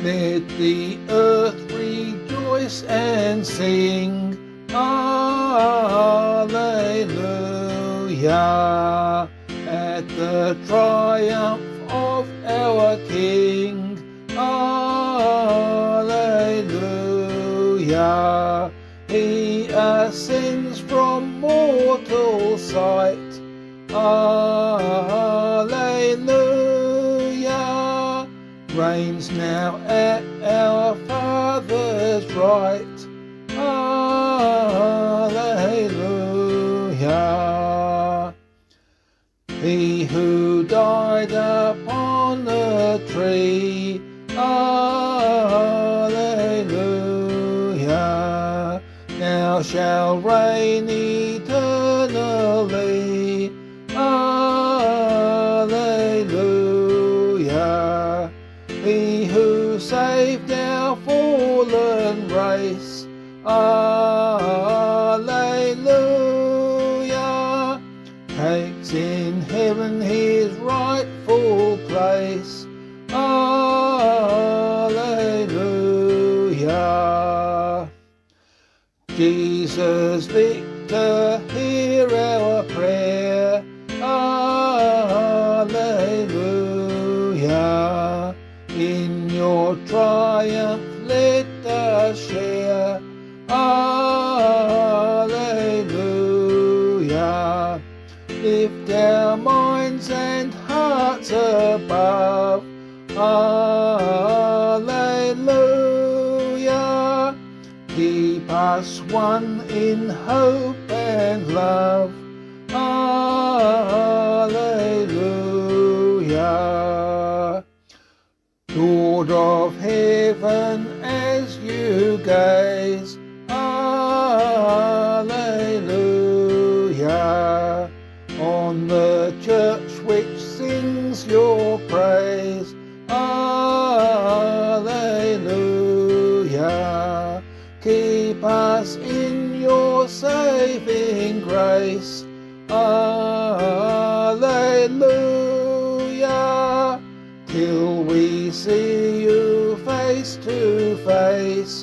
Let the earth rejoice and sing, Alleluia, at the triumph of our King. Alleluia, he ascends from mortal sight. Alleluia, reigns now at our Father's right. Alleluia, he who died upon the tree. Alleluia, now shall reign eternally. Alleluia, he who saved our fallen race. Alleluia, takes in heaven his rightful place. Alleluia, Jesus victor, hear our prayer. Alleluia, in your triumph let us share. Alleluia, lift our minds and hearts above. Alleluia, keep us one in hope and love. Alleluia, Lord of heaven, as you gaze. Alleluia, on the church which sings your praise. Alleluia, keep us in your saving grace. Alleluia, till we see you face to face.